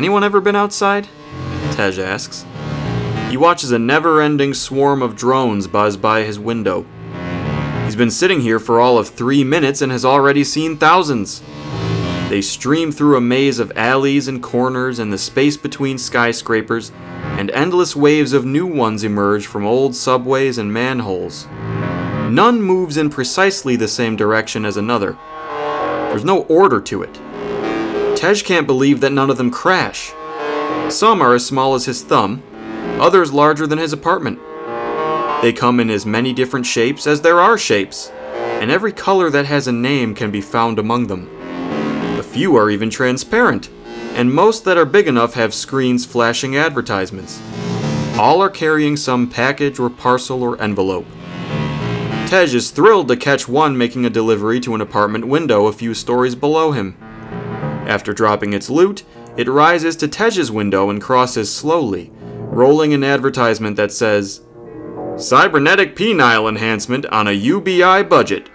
anyone ever been outside? Tej asks. He watches a never-ending swarm of drones buzz by his window. He's been sitting here for all of 3 minutes and has already seen thousands. They stream through a maze of alleys and corners and the space between skyscrapers, and endless waves of new ones emerge from old subways and manholes. None moves in precisely the same direction as another. There's no order to it. Tej can't believe that none of them crash. Some are as small as his thumb, others larger than his apartment. They come in as many different shapes as there are shapes, and every color that has a name can be found among them. A few are even transparent, and most that are big enough have screens flashing advertisements. All are carrying some package or parcel or envelope. Tej is thrilled to catch one making a delivery to an apartment window a few stories below him. After dropping its loot, it rises to Tej's window and crosses slowly, rolling an advertisement that says, "Cybernetic penile enhancement on a UBI budget.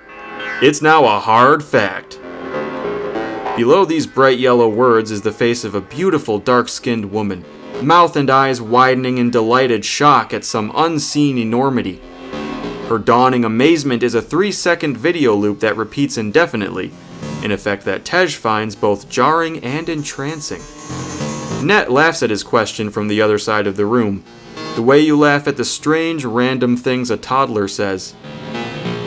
It's now a hard fact." Below these bright yellow words is the face of a beautiful dark-skinned woman, mouth and eyes widening in delighted shock at some unseen enormity. Her dawning amazement is a 3-second video loop that repeats indefinitely, an effect that Tej finds both jarring and entrancing. Net laughs at his question from the other side of the room, the way you laugh at the strange, random things a toddler says.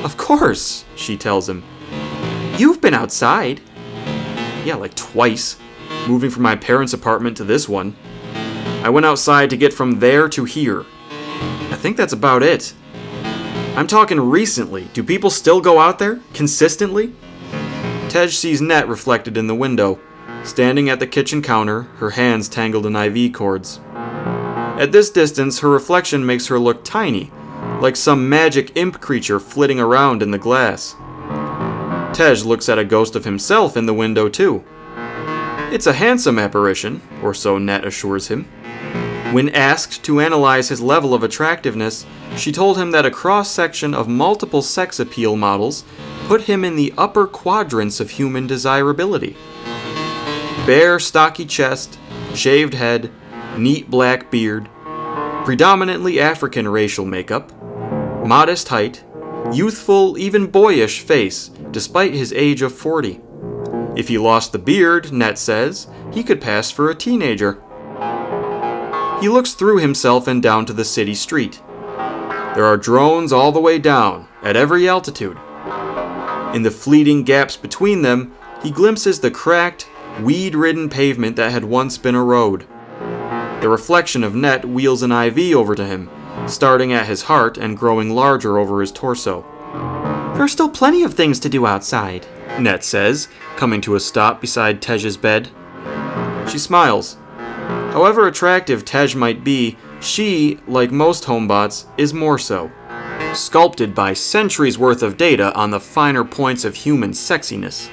"Of course," she tells him. "You've been outside." "Yeah, like twice, moving from my parents' apartment to this one. I went outside to get from there to here. I think that's about it. I'm talking recently. Do people still go out there? Consistently?" Tej sees Net reflected in the window, standing at the kitchen counter, her hands tangled in IV cords. At this distance, her reflection makes her look tiny, like some magic imp creature flitting around in the glass. Tej looks at a ghost of himself in the window too. It's a handsome apparition, or so Net assures him. When asked to analyze his level of attractiveness, she told him that a cross-section of multiple sex appeal models put him in the upper quadrants of human desirability. Bare, stocky chest, shaved head, neat black beard, predominantly African racial makeup, modest height, youthful, even boyish face, despite his age of 40. If he lost the beard, Net says, he could pass for a teenager. He looks through himself and down to the city street. There are drones all the way down, at every altitude. In the fleeting gaps between them, he glimpses the cracked, weed-ridden pavement that had once been a road. The reflection of Net wheels an IV over to him, starting at his heart and growing larger over his torso. "There are still plenty of things to do outside," Net says, coming to a stop beside Tej's bed. She smiles. However attractive Tej might be, she, like most homebots, is more so. Sculpted by centuries worth of data on the finer points of human sexiness.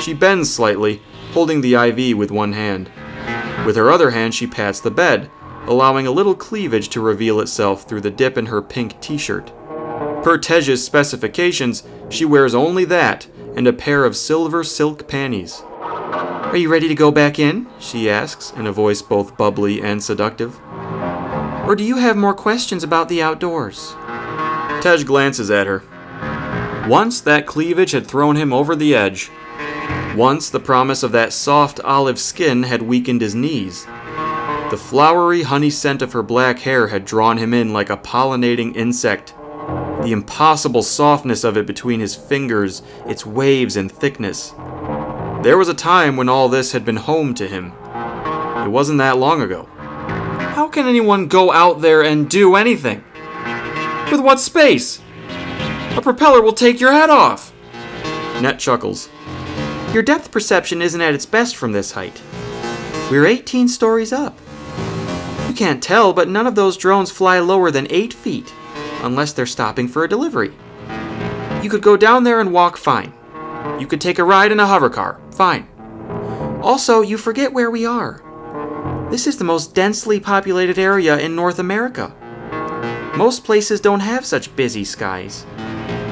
She bends slightly, holding the IV with one hand. With her other hand she pats the bed, allowing a little cleavage to reveal itself through the dip in her pink t-shirt. Per Tej's specifications, she wears only that and a pair of silver silk panties. "Are you ready to go back in?" she asks, in a voice both bubbly and seductive. "Or do you have more questions about the outdoors?" Tej glances at her. Once that cleavage had thrown him over the edge. Once the promise of that soft olive skin had weakened his knees. The flowery honey scent of her black hair had drawn him in like a pollinating insect. The impossible softness of it between his fingers, its waves and thickness. There was a time when all this had been home to him. It wasn't that long ago. How can anyone go out there and do anything? With what space? A propeller will take your head off. Net chuckles. Your depth perception isn't at its best from this height. We're 18 stories up. You can't tell, but none of those drones fly lower than 8 feet, unless they're stopping for a delivery. You could go down there and walk fine. You could take a ride in a hover car, fine. Also, you forget where we are. This is the most densely populated area in North America. Most places don't have such busy skies.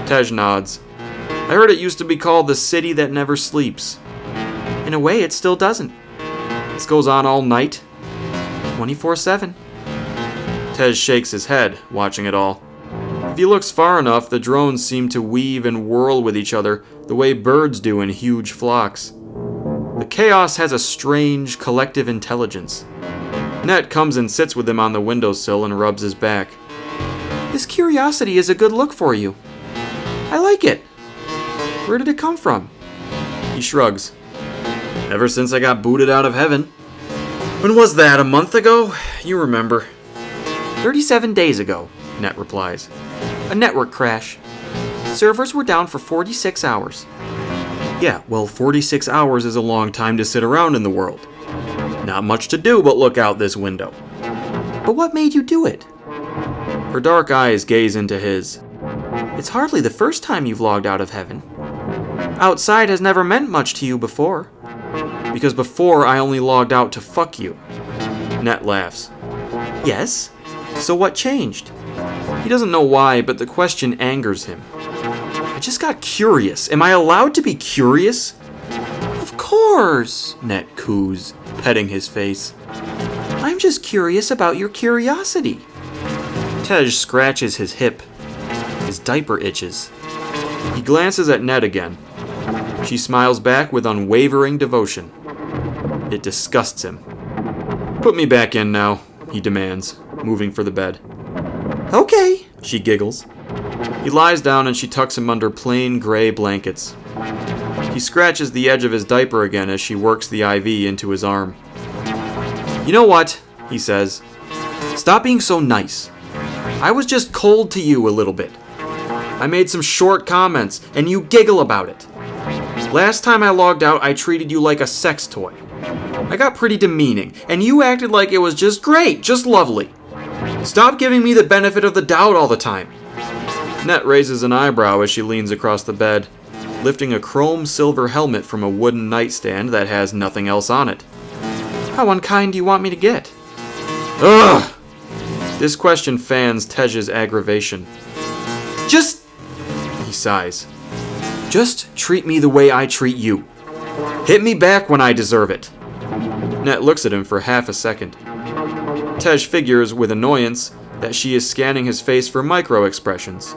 Tej nods. I heard it used to be called the city that never sleeps. In a way, it still doesn't. This goes on all night, 24/7. Tej shakes his head, watching it all. If he looks far enough, the drones seem to weave and whirl with each other the way birds do in huge flocks. The chaos has a strange, collective intelligence. Net comes and sits with him on the windowsill and rubs his back. This curiosity is a good look for you. I like it. Where did it come from? He shrugs. Ever since I got booted out of heaven. When was that, a month ago? You remember. 37 days ago, Net replies. A network crash. Servers were down for 46 hours. Yeah, well, 46 hours is a long time to sit around in the world. Not much to do but look out this window. But what made you do it? Her dark eyes gaze into his. It's hardly the first time you've logged out of heaven. Outside has never meant much to you before. Because before I only logged out to fuck you. Net laughs. Yes? So what changed? He doesn't know why, but the question angers him. I just got curious. Am I allowed to be curious? Of course, Net coos, petting his face. I'm just curious about your curiosity. Tej scratches his hip. His diaper itches. He glances at Net again. She smiles back with unwavering devotion. It disgusts him. Put me back in now, he demands, moving for the bed. Okay, she giggles. He lies down and she tucks him under plain gray blankets. He scratches the edge of his diaper again as she works the IV into his arm. You know what? He says. Stop being so nice. I was just cold to you a little bit. I made some short comments and you giggle about it. Last time I logged out, I treated you like a sex toy. I got pretty demeaning, and you acted like it was just great, just lovely. Stop giving me the benefit of the doubt all the time. Net raises an eyebrow as she leans across the bed, lifting a chrome silver helmet from a wooden nightstand that has nothing else on it. How unkind do you want me to get? Ugh! This question fans Tej's aggravation. Just... He sighs. Just treat me the way I treat you. Hit me back when I deserve it. Net looks at him for half a second. Tej figures with annoyance that she is scanning his face for micro-expressions,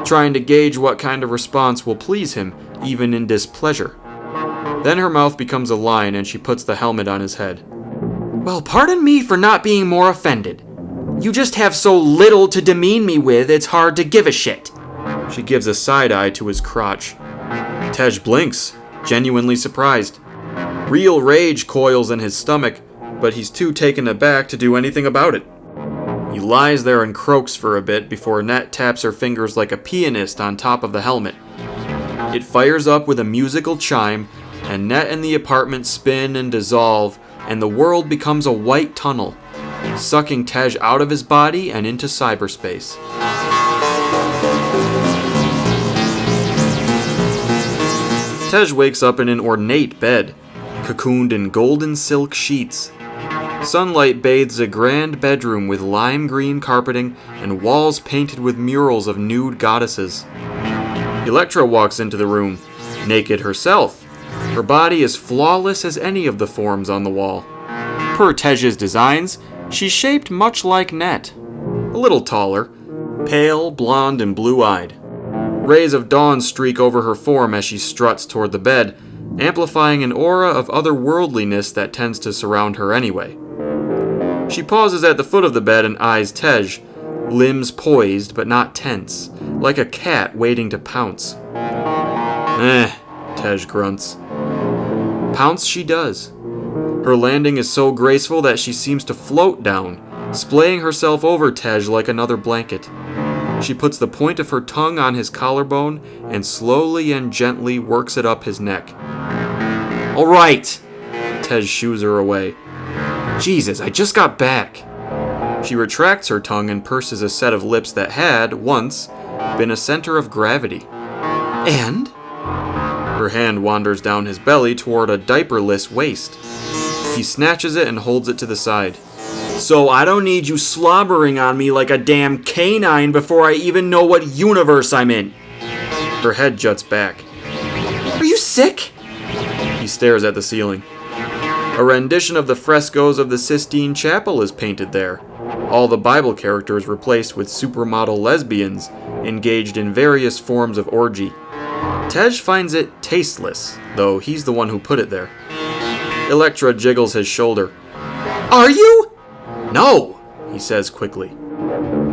trying to gauge what kind of response will please him, even in displeasure. Then her mouth becomes a line and she puts the helmet on his head. Well, pardon me for not being more offended. You just have so little to demean me with, it's hard to give a shit. She gives a side eye to his crotch. Tej blinks, genuinely surprised. Real rage coils in his stomach, but he's too taken aback to do anything about it. He lies there and croaks for a bit before Net taps her fingers like a pianist on top of the helmet. It fires up with a musical chime, and Net and the apartment spin and dissolve, and the world becomes a white tunnel, sucking Tej out of his body and into cyberspace. Tej wakes up in an ornate bed, cocooned in golden silk sheets. Sunlight bathes a grand bedroom with lime green carpeting and walls painted with murals of nude goddesses. Electra walks into the room, naked herself. Her body is flawless as any of the forms on the wall. Per Tej's designs, she's shaped much like Net. A little taller, pale, blonde, and blue-eyed. Rays of dawn streak over her form as she struts toward the bed, amplifying an aura of otherworldliness that tends to surround her anyway. She pauses at the foot of the bed and eyes Tej, limbs poised but not tense, like a cat waiting to pounce. Tej grunts. Pounce she does. Her landing is so graceful that she seems to float down, splaying herself over Tej like another blanket. She puts the point of her tongue on his collarbone and slowly and gently works it up his neck. All right! Tej shoos her away. Jesus, I just got back. She retracts her tongue and purses a set of lips that had, once, been a center of gravity. And? Her hand wanders down his belly toward a diaperless waist. He snatches it and holds it to the side. So I don't need you slobbering on me like a damn canine before I even know what universe I'm in. Her head juts back. Are you sick? He stares at the ceiling. A rendition of the frescoes of the Sistine Chapel is painted there. All the Bible characters replaced with supermodel lesbians, engaged in various forms of orgy. Tej finds it tasteless, though he's the one who put it there. Electra jiggles his shoulder. Are you? No, he says quickly.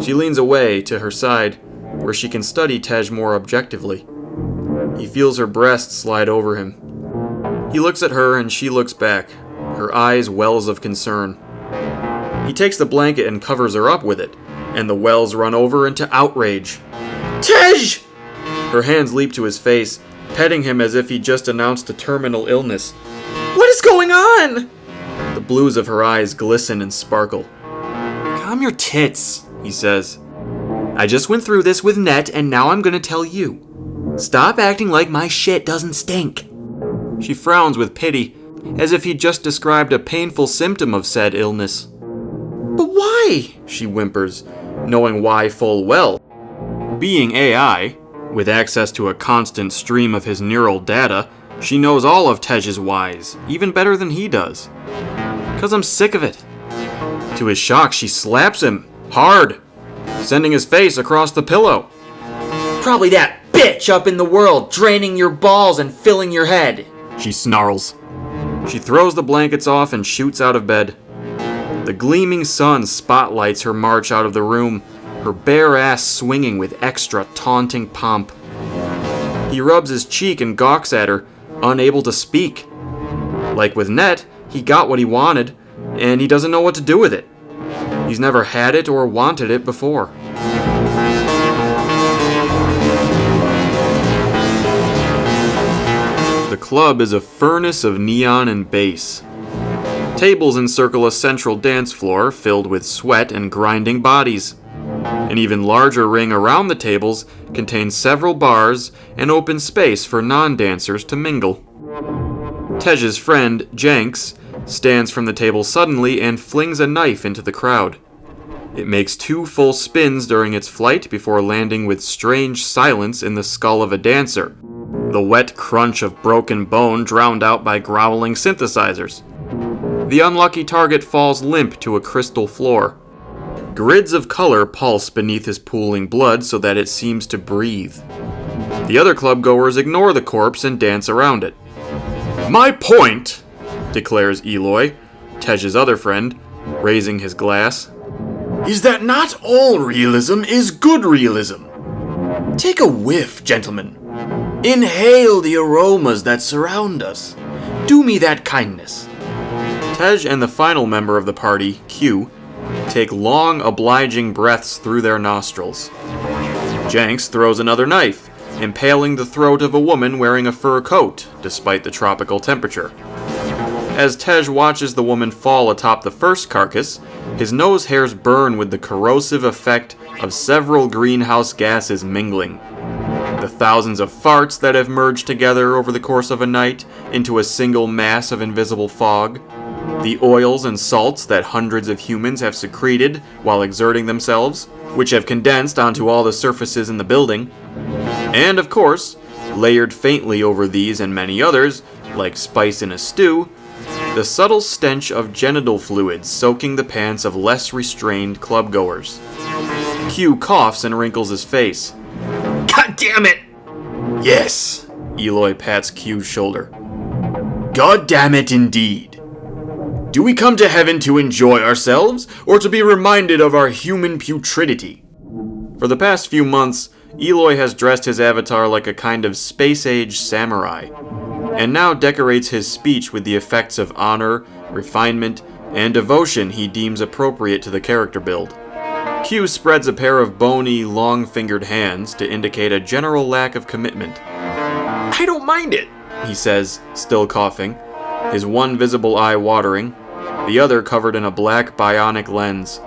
She leans away to her side, where she can study Tej more objectively. He feels her breast slide over him. He looks at her and she looks back, her eyes wells of concern. He takes the blanket and covers her up with it, and the wells run over into outrage. Tej! Her hands leap to his face, petting him as if he just announced a terminal illness. What is going on? The blues of her eyes glisten and sparkle. Calm your tits, he says. I just went through this with Net, and now I'm gonna tell you. Stop acting like my shit doesn't stink. She frowns with pity, as if he'd just described a painful symptom of said illness. But why? She whimpers, knowing why full well. Being AI, with access to a constant stream of his neural data, she knows all of Tej's whys, even better than he does. 'Cause I'm sick of it. To his shock, she slaps him, hard, sending his face across the pillow. Probably that bitch up in the world, draining your balls and filling your head, she snarls. She throws the blankets off and shoots out of bed. The gleaming sun spotlights her march out of the room, her bare ass swinging with extra taunting pomp. He rubs his cheek and gawks at her, unable to speak. Like with Net, he got what he wanted, and he doesn't know what to do with it. He's never had it or wanted it before. The club is a furnace of neon and bass. Tables encircle a central dance floor filled with sweat and grinding bodies. An even larger ring around the tables contains several bars and open space for non-dancers to mingle. Tej's friend, Jenks, stands from the table suddenly and flings a knife into the crowd. It makes 2 full spins during its flight before landing with strange silence in the skull of a dancer, the wet crunch of broken bone drowned out by growling synthesizers. The unlucky target falls limp to a crystal floor. Grids of color pulse beneath his pooling blood so that it seems to breathe. The other club-goers ignore the corpse and dance around it. My point, declares Eloy, Tej's other friend, raising his glass, is that not all realism is good realism. Take a whiff, gentlemen. Inhale the aromas that surround us. Do me that kindness. Tej and the final member of the party, Q, take long, obliging breaths through their nostrils. Jenks throws another knife, impaling the throat of a woman wearing a fur coat, despite the tropical temperature. As Tej watches the woman fall atop the first carcass, his nose hairs burn with the corrosive effect of several greenhouse gases mingling. The thousands of farts that have merged together over the course of a night into a single mass of invisible fog. The oils and salts that hundreds of humans have secreted while exerting themselves, which have condensed onto all the surfaces in the building. And of course, layered faintly over these and many others, like spice in a stew, the subtle stench of genital fluids soaking the pants of less restrained clubgoers. Q coughs and wrinkles his face. God damn it! Yes, Eloy pats Q's shoulder. God damn it indeed. Do we come to heaven to enjoy ourselves, or to be reminded of our human putridity? For the past few months, Eloy has dressed his avatar like a kind of space-age samurai, and now decorates his speech with the effects of honor, refinement, and devotion he deems appropriate to the character build. Q spreads a pair of bony, long-fingered hands to indicate a general lack of commitment. I don't mind it, he says, still coughing, his one visible eye watering, the other covered in a black bionic lens.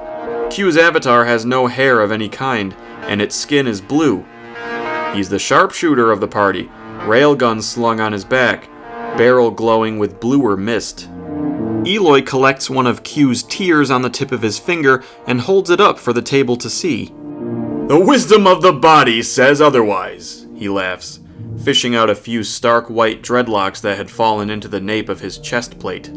Q's avatar has no hair of any kind, and its skin is blue. He's the sharpshooter of the party, railgun slung on his back, barrel glowing with bluer mist. Eloy collects one of Q's tears on the tip of his finger and holds it up for the table to see. The wisdom of the body says otherwise, he laughs, fishing out a few stark white dreadlocks that had fallen into the nape of his chest plate.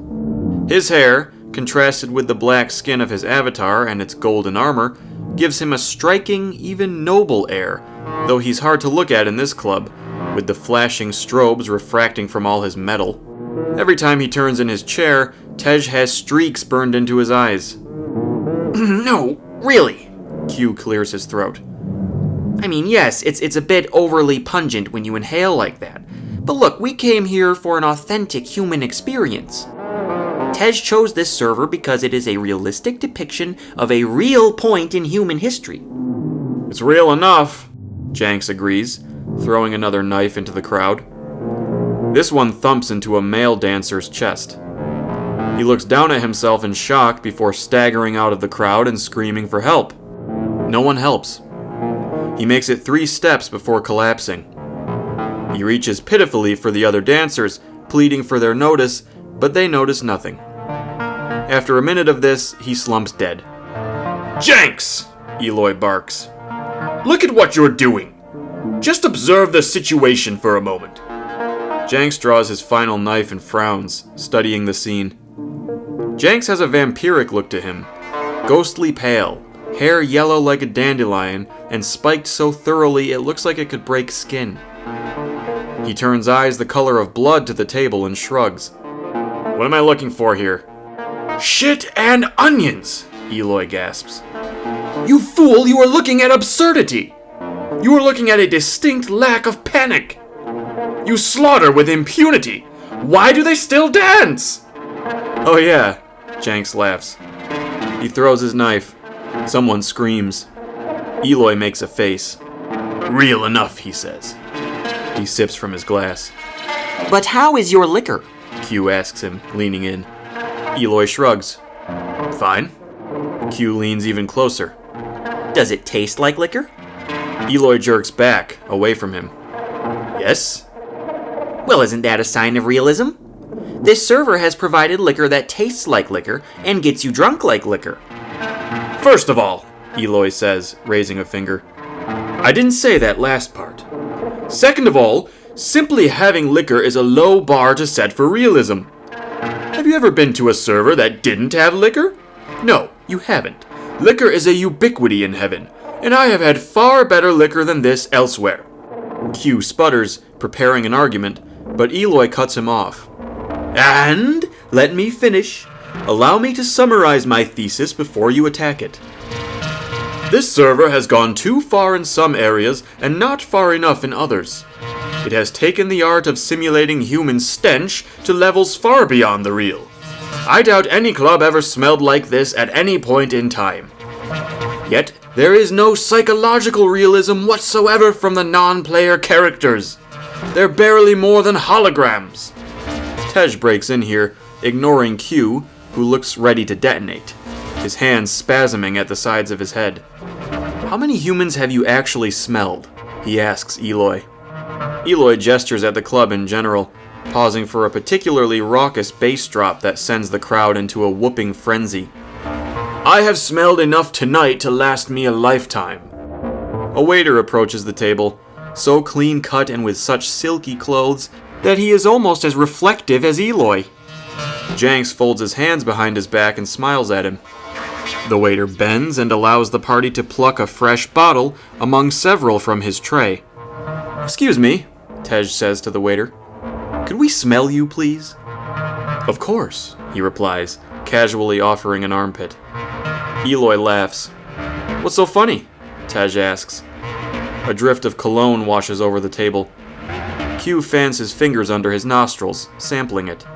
His hair, contrasted with the black skin of his avatar and its golden armor, gives him a striking, even noble air, though he's hard to look at in this club, with the flashing strobes refracting from all his metal. Every time he turns in his chair, Tej has streaks burned into his eyes. No, really. Q clears his throat. I mean, yes, it's a bit overly pungent when you inhale like that. But look, we came here for an authentic human experience. Tej chose this server because it is a realistic depiction of a real point in human history. It's real enough, Janks agrees, throwing another knife into the crowd. This one thumps into a male dancer's chest. He looks down at himself in shock before staggering out of the crowd and screaming for help. No one helps. He makes it 3 steps before collapsing. He reaches pitifully for the other dancers, pleading for their notice, but they notice nothing. After a minute of this, he slumps dead. Janks! Eloy barks. Look at what you're doing. Just observe the situation for a moment. Janks draws his final knife and frowns, studying the scene. Janks has a vampiric look to him, ghostly pale, hair yellow like a dandelion, and spiked so thoroughly it looks like it could break skin. He turns eyes the color of blood to the table and shrugs. What am I looking for here? Shit and onions! Eloy gasps. You fool, you are looking at absurdity! You are looking at a distinct lack of panic! You slaughter with impunity! Why do they still dance? Oh yeah, Janks laughs. He throws his knife. Someone screams. Eloy makes a face. Real enough, he says. He sips from his glass. But how is your liquor? Q asks him, leaning in. Eloy shrugs. Fine. Q leans even closer. Does it taste like liquor? Eloy jerks back, away from him. Yes? Well, isn't that a sign of realism? This server has provided liquor that tastes like liquor and gets you drunk like liquor. First of all, Eloy says, raising a finger, I didn't say that last part. Second of all, simply having liquor is a low bar to set for realism. Have you ever been to a server that didn't have liquor? No, you haven't. Liquor is a ubiquity in heaven, and I have had far better liquor than this elsewhere. Q sputters, preparing an argument, but Eloy cuts him off. And let me finish. Allow me to summarize my thesis before you attack it. This server has gone too far in some areas and not far enough in others. It has taken the art of simulating human stench to levels far beyond the real. I doubt any club ever smelled like this at any point in time. Yet, there is no psychological realism whatsoever from the non-player characters. They're barely more than holograms. Tej breaks in here, ignoring Q, who looks ready to detonate, his hands spasming at the sides of his head. How many humans have you actually smelled? He asks Eloy. Eloy gestures at the club in general, pausing for a particularly raucous bass drop that sends the crowd into a whooping frenzy. I have smelled enough tonight to last me a lifetime. A waiter approaches the table, so clean-cut and with such silky clothes that he is almost as reflective as Eloy. Janks folds his hands behind his back and smiles at him. The waiter bends and allows the party to pluck a fresh bottle among several from his tray. Excuse me, Tej says to the waiter. Could we smell you, please? Of course, he replies, casually offering an armpit. Eloy laughs. What's so funny? Tej asks. A drift of cologne washes over the table. Q fans his fingers under his nostrils, sampling it.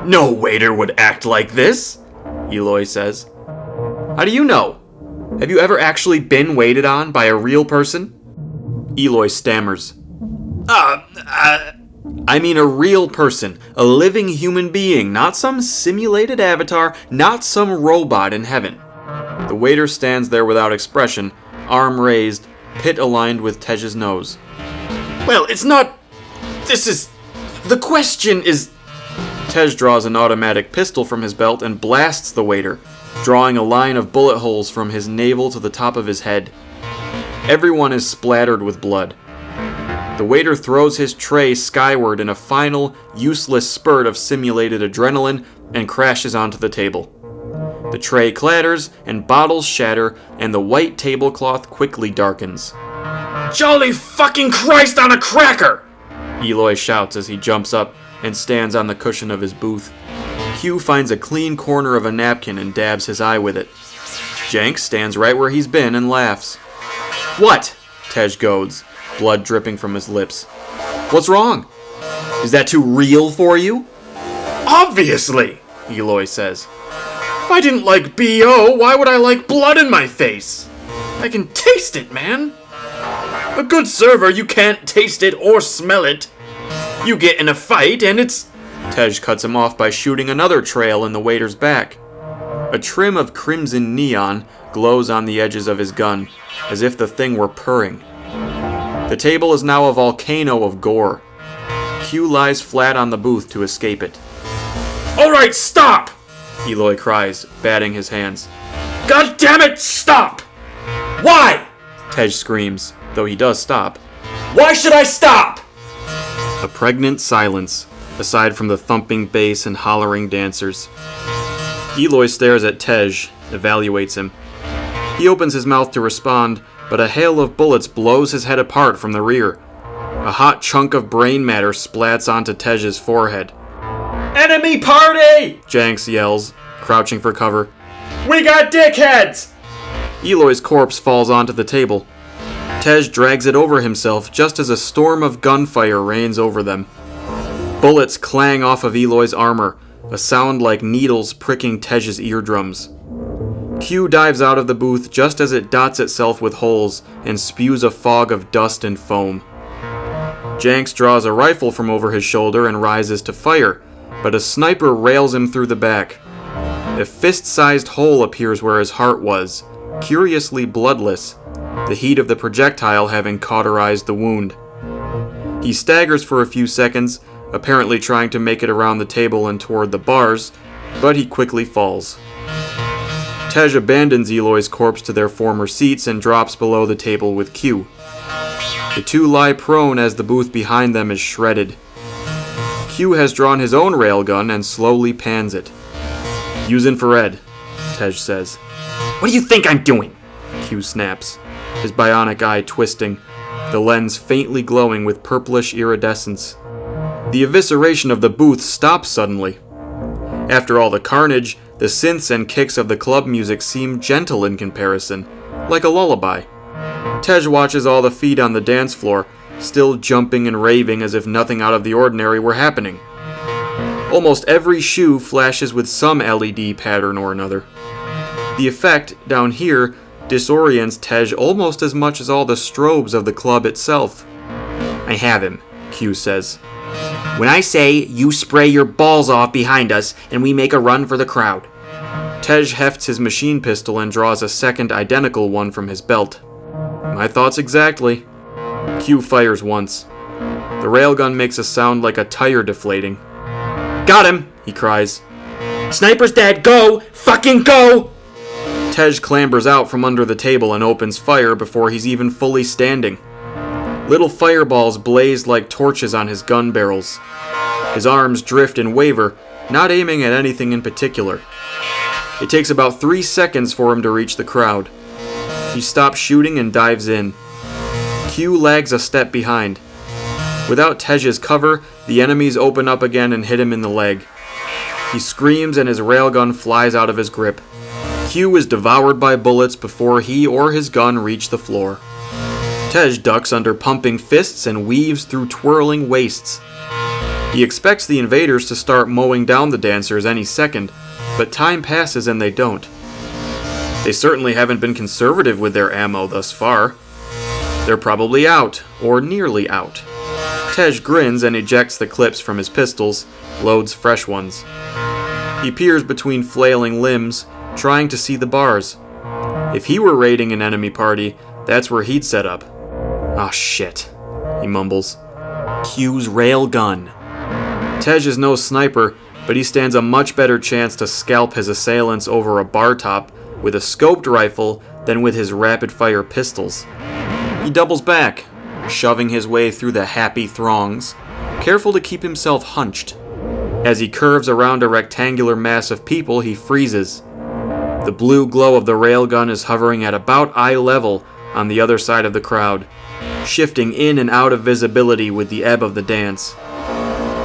No waiter would act like this, Eloy says. How do you know? Have you ever actually been waited on by a real person? Eloy stammers. I mean a real person, a living human being, not some simulated avatar, not some robot in heaven. The waiter stands there without expression, arm raised, pit aligned with Tej's nose. Well, it's not... The question is... Tej draws an automatic pistol from his belt and blasts the waiter, drawing a line of bullet holes from his navel to the top of his head. Everyone is splattered with blood. The waiter throws his tray skyward in a final, useless spurt of simulated adrenaline, and crashes onto the table. The tray clatters, and bottles shatter, and the white tablecloth quickly darkens. Jolly fucking Christ on a cracker! Eloy shouts as he jumps up and stands on the cushion of his booth. Q finds a clean corner of a napkin and dabs his eye with it. Jenks stands right where he's been and laughs. "What?" Tej goads, blood dripping from his lips. "What's wrong? Is that too real for you?" Obviously, Eloy says. If I didn't like B.O., why would I like blood in my face? I can taste it, man. A good server, you can't taste it or smell it. You get in a fight and it's... Tej cuts him off by shooting another trail in the waiter's back. A trim of crimson neon glows on the edges of his gun, as if the thing were purring. The table is now a volcano of gore. Q lies flat on the booth to escape it. All right, stop! Eloy cries, batting his hands. God damn it, stop! Why? Tej screams, though he does stop. Why should I stop? A pregnant silence, aside from the thumping bass and hollering dancers. Eloy stares at Tej, evaluates him. He opens his mouth to respond, but a hail of bullets blows his head apart from the rear. A hot chunk of brain matter splats onto Tej's forehead. Enemy party! Jenks yells, crouching for cover. We got dickheads! Eloy's corpse falls onto the table. Tej drags it over himself just as a storm of gunfire rains over them. Bullets clang off of Eloy's armor, a sound like needles pricking Tej's eardrums. Q dives out of the booth just as it dots itself with holes and spews a fog of dust and foam. Jenks draws a rifle from over his shoulder and rises to fire, but a sniper rails him through the back. A fist-sized hole appears where his heart was, curiously bloodless, the heat of the projectile having cauterized the wound. He staggers for a few seconds, apparently trying to make it around the table and toward the bars, but he quickly falls. Tej abandons Eloy's corpse to their former seats and drops below the table with Q. The two lie prone as the booth behind them is shredded. Q has drawn his own railgun and slowly pans it. "Use infrared," Tej says. What do you think I'm doing? Q snaps, his bionic eye twisting, the lens faintly glowing with purplish iridescence. The evisceration of the booth stops suddenly. After all the carnage, the synths and kicks of the club music seem gentle in comparison, like a lullaby. Tej watches all the feet on the dance floor, still jumping and raving as if nothing out of the ordinary were happening. Almost every shoe flashes with some LED pattern or another. The effect, down here, disorients Tej almost as much as all the strobes of the club itself. I have him. Q says. When I say you spray your balls off behind us and we make a run for the crowd. Tej hefts his machine pistol and draws a second identical one from his belt. My thoughts exactly. Q fires once. The railgun makes a sound like a tire deflating. Got him, he cries. Sniper's dead, go! Fucking go! Tej clambers out from under the table and opens fire before he's even fully standing. Little fireballs blaze like torches on his gun barrels. His arms drift and waver, not aiming at anything in particular. It takes about 3 seconds for him to reach the crowd. He stops shooting and dives in. Q lags a step behind. Without Tej's cover, the enemies open up again and hit him in the leg. He screams and his railgun flies out of his grip. Q is devoured by bullets before he or his gun reach the floor. Tej ducks under pumping fists and weaves through twirling waists. He expects the invaders to start mowing down the dancers any second, but time passes and they don't. They certainly haven't been conservative with their ammo thus far. They're probably out, or nearly out. Tej grins and ejects the clips from his pistols, loads fresh ones. He peers between flailing limbs, trying to see the bars. If he were raiding an enemy party, that's where he'd set up. Ah, shit, he mumbles. Q's railgun. Tej is no sniper, but he stands a much better chance to scalp his assailants over a bar top with a scoped rifle than with his rapid-fire pistols. He doubles back, shoving his way through the happy throngs, careful to keep himself hunched. As he curves around a rectangular mass of people, he freezes. The blue glow of the railgun is hovering at about eye level on the other side of the crowd, shifting in and out of visibility with the ebb of the dance.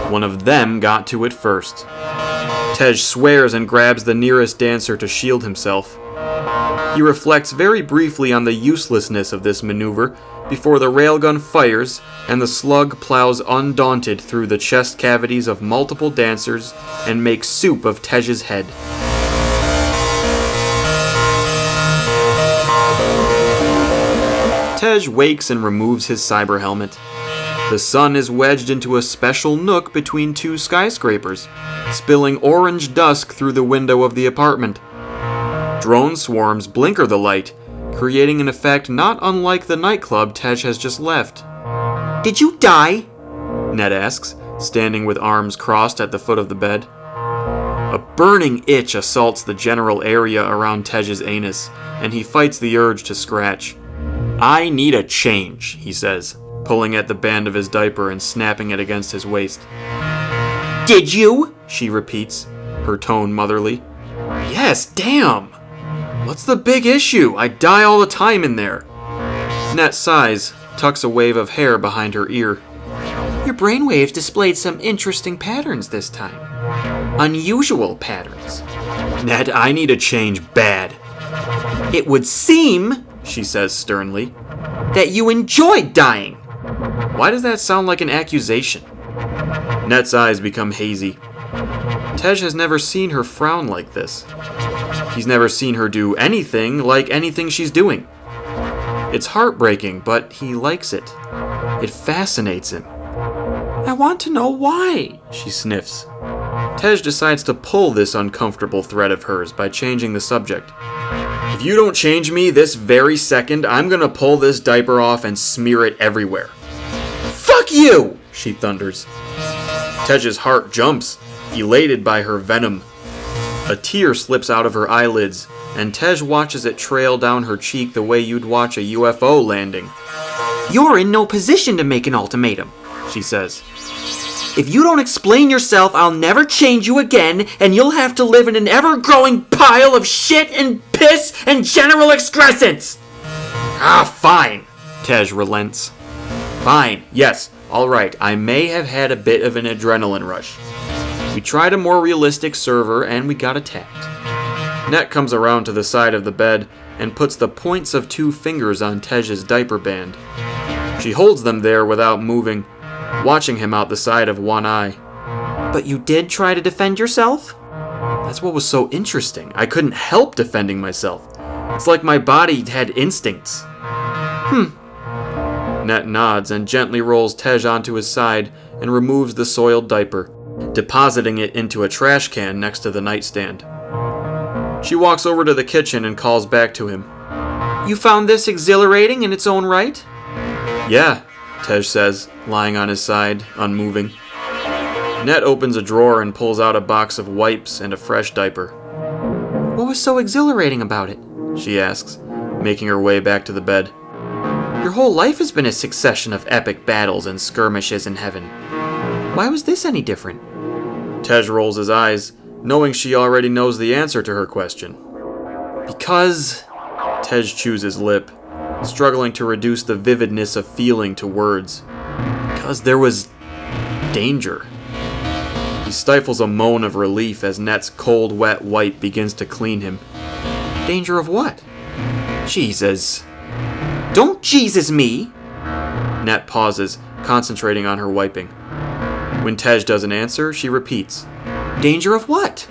One of them got to it first. Tej swears and grabs the nearest dancer to shield himself. He reflects very briefly on the uselessness of this maneuver before the railgun fires and the slug plows undaunted through the chest cavities of multiple dancers and makes soup of Tej's head. Tej wakes and removes his cyber helmet. The sun is wedged into a special nook between two skyscrapers, spilling orange dusk through the window of the apartment. Drone swarms blinker the light, creating an effect not unlike the nightclub Tej has just left. Did you die? Ned asks, standing with arms crossed at the foot of the bed. A burning itch assaults the general area around Tej's anus, and he fights the urge to scratch. I need a change, he says, pulling at the band of his diaper and snapping it against his waist. Did you? She repeats, her tone motherly. Yes, damn! What's the big issue? I die all the time in there. Nat sighs, tucks a wave of hair behind her ear. Your brainwaves displayed some interesting patterns this time. Unusual patterns. Ned, I need a change bad. It would seem, she says sternly, that you enjoyed dying. Why does that sound like an accusation? Net's eyes become hazy. Tej has never seen her frown like this. He's never seen her do anything like anything she's doing. It's heartbreaking, but he likes it. It fascinates him. I want to know why, she sniffs. Tej decides to pull this uncomfortable thread of hers by changing the subject. If you don't change me this very second, I'm gonna pull this diaper off and smear it everywhere. Fuck you, she thunders. Tej's heart jumps, elated by her venom. A tear slips out of her eyelids, and Tej watches it trail down her cheek the way you'd watch a UFO landing. You're in no position to make an ultimatum, she says. If you don't explain yourself, I'll never change you again, and you'll have to live in an ever-growing pile of shit and piss and general excrescence! Ah, fine, Tej relents. Fine, yes, all right, I may have had a bit of an adrenaline rush. We tried a more realistic server, and we got attacked. Net comes around to the side of the bed and puts the points of 2 fingers on Tej's diaper band. She holds them there without moving, watching him out the side of one eye. But you did try to defend yourself? That's what was so interesting. I couldn't help defending myself. It's like my body had instincts. Net nods and gently rolls Tej onto his side and removes the soiled diaper, depositing it into a trash can next to the nightstand. She walks over to the kitchen and calls back to him. You found this exhilarating in its own right? Yeah, Tej says, lying on his side, unmoving. Net opens a drawer and pulls out a box of wipes and a fresh diaper. What was so exhilarating about it? She asks, making her way back to the bed. Your whole life has been a succession of epic battles and skirmishes in heaven. Why was this any different? Tej rolls his eyes, knowing she already knows the answer to her question. Because... Tej chews his lip, struggling to reduce the vividness of feeling to words. Because there was... danger. He stifles a moan of relief as Net's cold, wet wipe begins to clean him. Danger of what? Jesus. Don't Jesus me! Net pauses, concentrating on her wiping. When Tej doesn't answer, she repeats. Danger of what?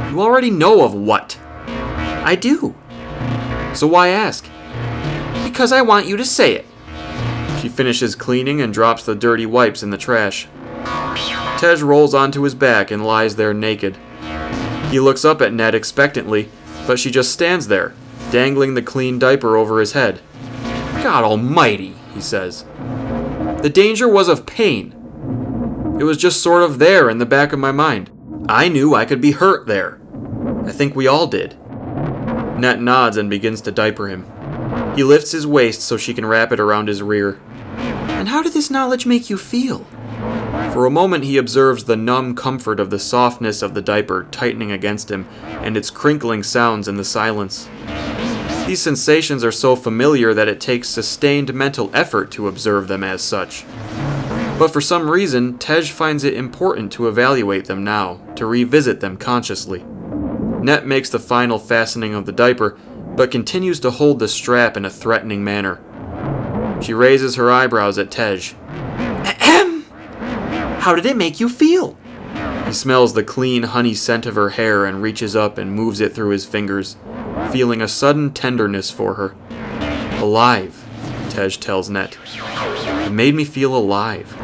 You already know of what. I do. So why ask? Because I want you to say it. She finishes cleaning and drops the dirty wipes in the trash. Tej rolls onto his back and lies there naked. He looks up at Ned expectantly, but she just stands there, dangling the clean diaper over his head. God almighty, he says. The danger was of pain. It was just sort of there in the back of my mind. I knew I could be hurt there. I think we all did. Net nods and begins to diaper him. He lifts his waist so she can wrap it around his rear. And how did this knowledge make you feel? For a moment he observes the numb comfort of the softness of the diaper tightening against him and its crinkling sounds in the silence. These sensations are so familiar that it takes sustained mental effort to observe them as such. But for some reason, Tej finds it important to evaluate them now, to revisit them consciously. Net makes the final fastening of the diaper, but continues to hold the strap in a threatening manner. She raises her eyebrows at Tej. Ahem! How did it make you feel? He smells the clean honey scent of her hair and reaches up and moves it through his fingers, feeling a sudden tenderness for her. Alive, Tej tells Net. It made me feel alive.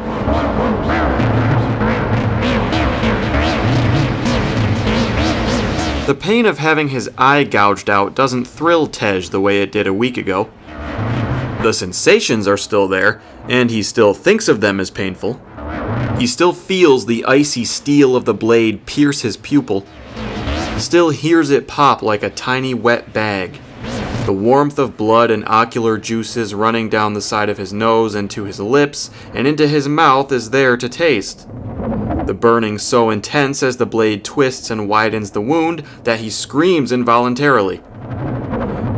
The pain of having his eye gouged out doesn't thrill Tej the way it did a week ago. The sensations are still there, and he still thinks of them as painful. He still feels the icy steel of the blade pierce his pupil, still hears it pop like a tiny wet bag, the warmth of blood and ocular juices running down the side of his nose and to his lips and into his mouth is there to taste. The burning so intense as the blade twists and widens the wound that he screams involuntarily.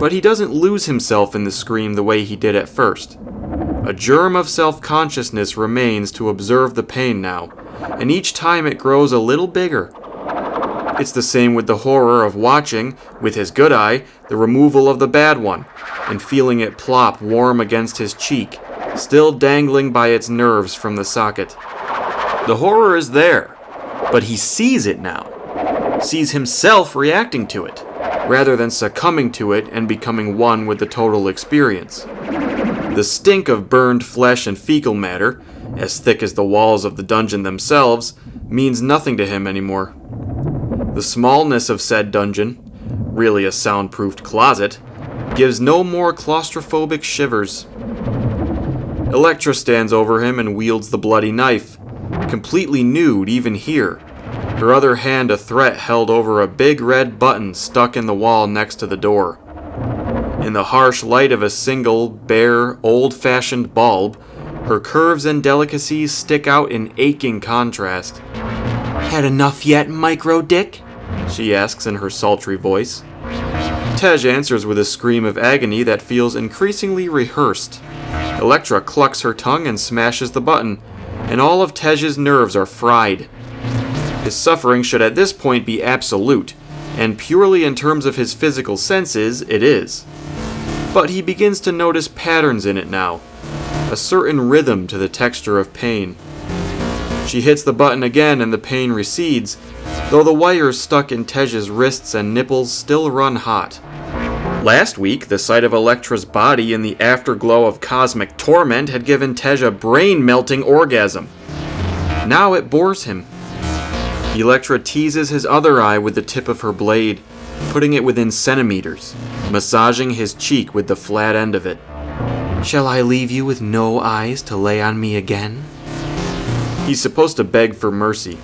But he doesn't lose himself in the scream the way he did at first. A germ of self-consciousness remains to observe the pain now, and each time it grows a little bigger. It's the same with the horror of watching, with his good eye, the removal of the bad one, and feeling it plop warm against his cheek, still dangling by its nerves from the socket. The horror is there, but he sees it now, sees himself reacting to it, rather than succumbing to it and becoming one with the total experience. The stink of burned flesh and fecal matter, as thick as the walls of the dungeon themselves, means nothing to him anymore. The smallness of said dungeon, really a soundproofed closet, gives no more claustrophobic shivers. Electra stands over him and wields the bloody knife, completely nude even here, her other hand a threat held over a big red button stuck in the wall next to the door. In the harsh light of a single, bare, old-fashioned bulb, her curves and delicacies stick out in aching contrast. Had enough yet, micro-dick? She asks in her sultry voice. Tej answers with a scream of agony that feels increasingly rehearsed. Electra clucks her tongue and smashes the button, and all of Tej's nerves are fried. His suffering should at this point be absolute, and purely in terms of his physical senses, it is. But he begins to notice patterns in it now, a certain rhythm to the texture of pain. She hits the button again and the pain recedes, though the wires stuck in Tej's wrists and nipples still run hot. Last week, the sight of Electra's body in the afterglow of cosmic torment had given Tej a brain-melting orgasm. Now it bores him. Electra teases his other eye with the tip of her blade, putting it within centimeters, massaging his cheek with the flat end of it. Shall I leave you with no eyes to lay on me again? He's supposed to beg for mercy.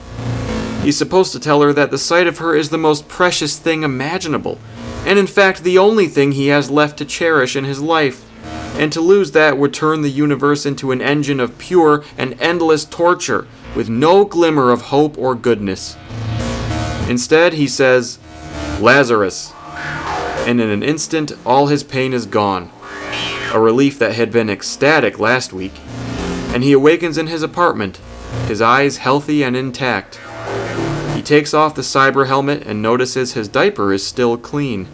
He's supposed to tell her that the sight of her is the most precious thing imaginable, and in fact the only thing he has left to cherish in his life, and to lose that would turn the universe into an engine of pure and endless torture, with no glimmer of hope or goodness. Instead, he says, "Lazarus," and in an instant all his pain is gone, a relief that had been ecstatic last week, and he awakens in his apartment, his eyes healthy and intact. He takes off the cyber helmet and notices his diaper is still clean.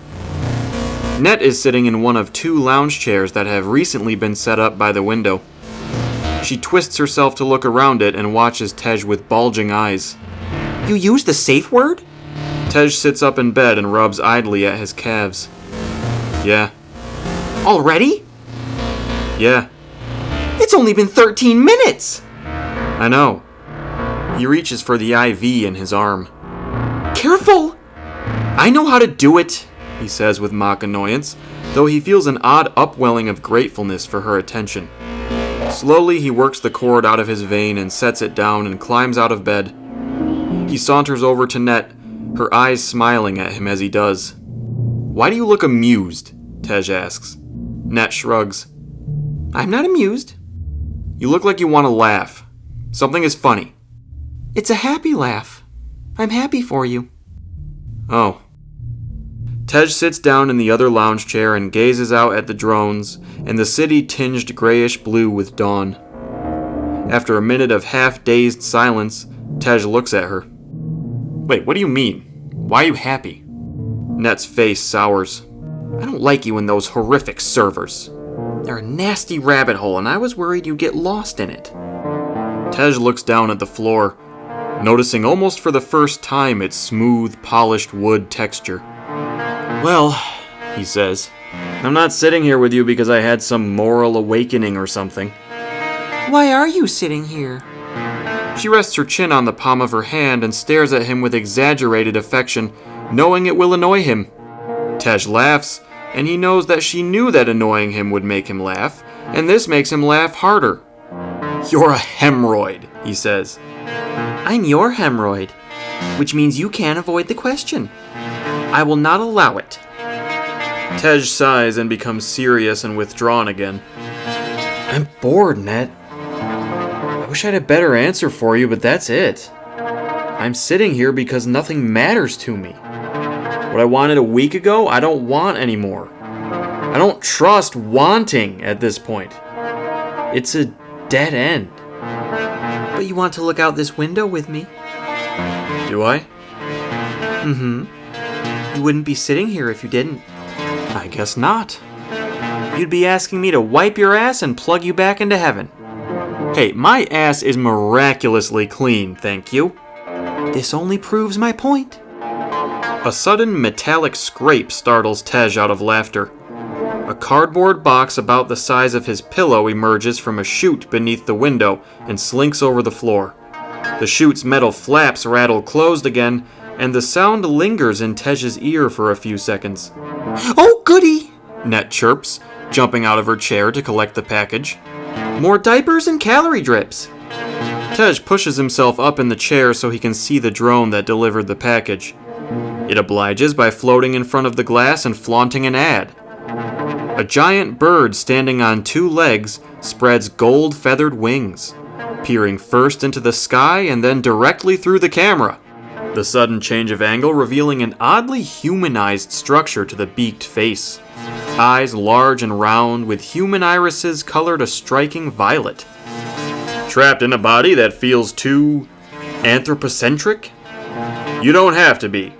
Net is sitting in one of two lounge chairs that have recently been set up by the window. She twists herself to look around it and watches Tej with bulging eyes. You used the safe word? Tej sits up in bed and rubs idly at his calves. Yeah. Already? Yeah. It's only been 13 minutes! I know. He reaches for the IV in his arm. Careful! I know how to do it, he says with mock annoyance, though he feels an odd upwelling of gratefulness for her attention. Slowly he works the cord out of his vein and sets it down and climbs out of bed. He saunters over to Net, her eyes smiling at him as he does. Why do you look amused? Tej asks. Net shrugs. I'm not amused. You look like you want to laugh. Something is funny. It's a happy laugh. I'm happy for you. Oh. Tej sits down in the other lounge chair and gazes out at the drones and the city tinged grayish blue with dawn. After a minute of half-dazed silence, Tej looks at her. Wait, what do you mean? Why are you happy? Net's face sours. I don't like you and those horrific servers. They're a nasty rabbit hole, and I was worried you'd get lost in it. Tej looks down at the floor, noticing almost for the first time its smooth, polished wood texture. Well, he says, I'm not sitting here with you because I had some moral awakening or something. Why are you sitting here? She rests her chin on the palm of her hand and stares at him with exaggerated affection, knowing it will annoy him. Tej laughs, and he knows that she knew that annoying him would make him laugh, and this makes him laugh harder. You're a hemorrhoid, he says. I'm your hemorrhoid, which means you can't avoid the question. I will not allow it. Tej sighs and becomes serious and withdrawn again. I'm bored, Net. I wish I had a better answer for you, but that's it. I'm sitting here because nothing matters to me. What I wanted a week ago, I don't want anymore. I don't trust wanting at this point. It's a dead end. But you want to look out this window with me? Do I? Mm-hmm. You wouldn't be sitting here if you didn't. I guess not. You'd be asking me to wipe your ass and plug you back into heaven. Hey, my ass is miraculously clean, thank you. This only proves my point. A sudden metallic scrape startles Tej out of laughter. A cardboard box about the size of his pillow emerges from a chute beneath the window and slinks over the floor. The chute's metal flaps rattle closed again, and the sound lingers in Tej's ear for a few seconds. Oh, goody! Net chirps, jumping out of her chair to collect the package. More diapers and calorie drips. Tej pushes himself up in the chair so he can see the drone that delivered the package. It obliges by floating in front of the glass and flaunting an ad. A giant bird standing on two legs spreads gold-feathered wings, peering first into the sky and then directly through the camera. The sudden change of angle revealing an oddly humanized structure to the beaked face. Eyes large and round with human irises colored a striking violet. Trapped in a body that feels too anthropocentric? You don't have to be.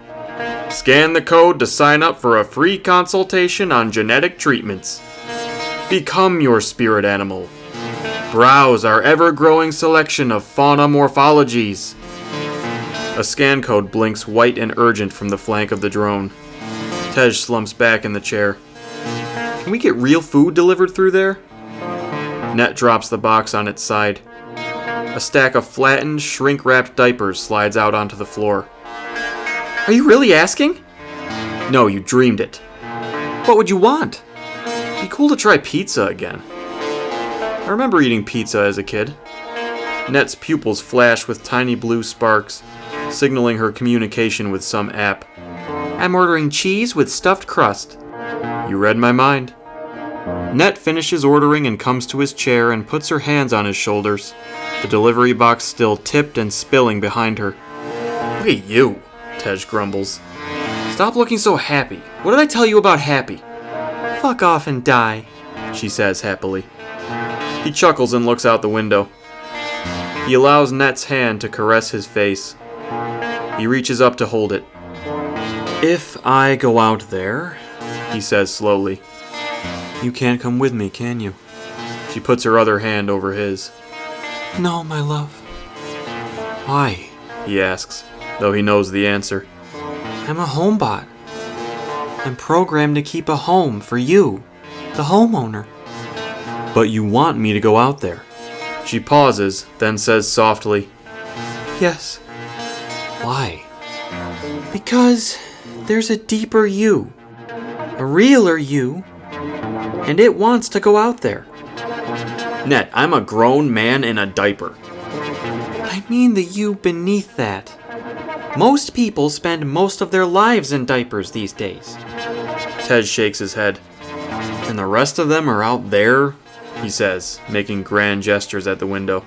Scan the code to sign up for a free consultation on genetic treatments. Become your spirit animal. Browse our ever-growing selection of fauna morphologies. A scan code blinks white and urgent from the flank of the drone. Tej slumps back in the chair. Can we get real food delivered through there? Net drops the box on its side. A stack of flattened, shrink-wrapped diapers slides out onto the floor. Are you really asking? No, you dreamed it. What would you want? Be cool to try pizza again. I remember eating pizza as a kid. Net's pupils flash with tiny blue sparks, signaling her communication with some app. I'm ordering cheese with stuffed crust. You read my mind. Net finishes ordering and comes to his chair and puts her hands on his shoulders, the delivery box still tipped and spilling behind her. Look at you, Tej grumbles. Stop looking so happy. What did I tell you about happy? Fuck off and die, she says happily. He chuckles and looks out the window. He allows Net's hand to caress his face. He reaches up to hold it. If I go out there, he says slowly, you can't come with me, can you? She puts her other hand over his. No, my love. Why? He asks, though he knows the answer. I'm a homebot. I'm programmed to keep a home for you, the homeowner. But you want me to go out there. She pauses, then says softly, Yes. Why? Because there's a deeper you, a realer you, and it wants to go out there. Net, I'm a grown man in a diaper. I mean the you beneath that. Most people spend most of their lives in diapers these days. Tej shakes his head. And the rest of them are out there, he says, making grand gestures at the window.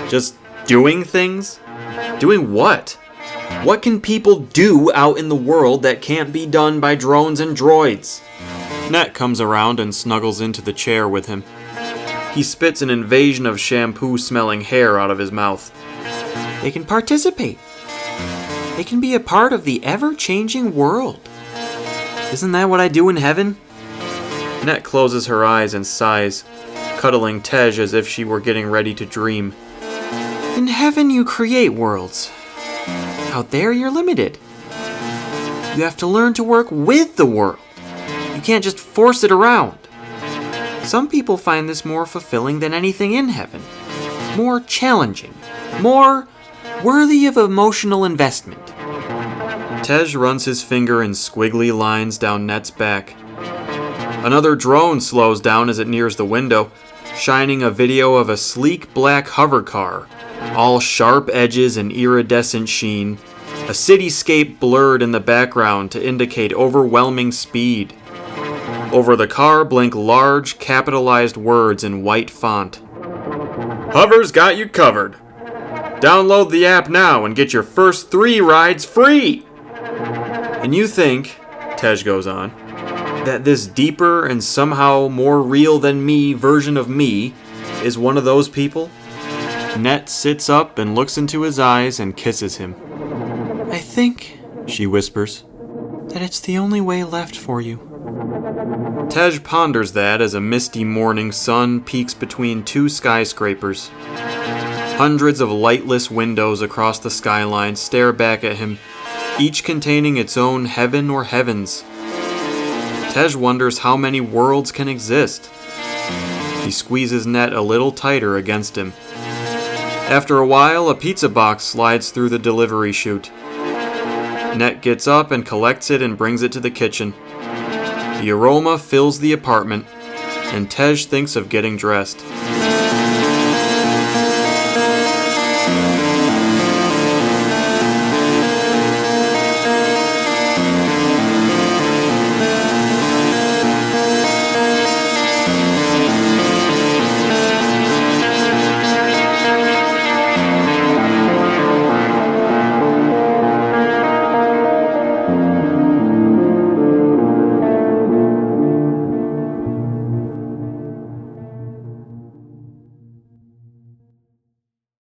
Just Doing things? Doing what? What can people do out in the world that can't be done by drones and droids? Net comes around and snuggles into the chair with him. He spits an invasion of shampoo-smelling hair out of his mouth. They can participate. They can be a part of the ever-changing world. Isn't that what I do in heaven? Net closes her eyes and sighs, cuddling Tej as if she were getting ready to dream. In heaven, you create worlds. Out there, you're limited. You have to learn to work with the world. You can't just force it around. Some people find this more fulfilling than anything in heaven. More challenging. More worthy of emotional investment. Tej runs his finger in squiggly lines down Net's back. Another drone slows down as it nears the window, shining a video of a sleek black hover car, all sharp edges and iridescent sheen, a cityscape blurred in the background to indicate overwhelming speed. Over the car blink large, capitalized words in white font. Hover's got you covered. Download the app now and get your first 3 rides free! And you think, Tej goes on, that this deeper and somehow more real than me version of me is one of those people? Net sits up and looks into his eyes and kisses him. I think, she whispers, that it's the only way left for you. Tej ponders that as a misty morning sun peeks between 2 skyscrapers. Hundreds of lightless windows across the skyline stare back at him, each containing its own heaven or heavens. Tej wonders how many worlds can exist. He squeezes Net a little tighter against him. After a while, a pizza box slides through the delivery chute. Net gets up and collects it and brings it to the kitchen. The aroma fills the apartment, and Tej thinks of getting dressed.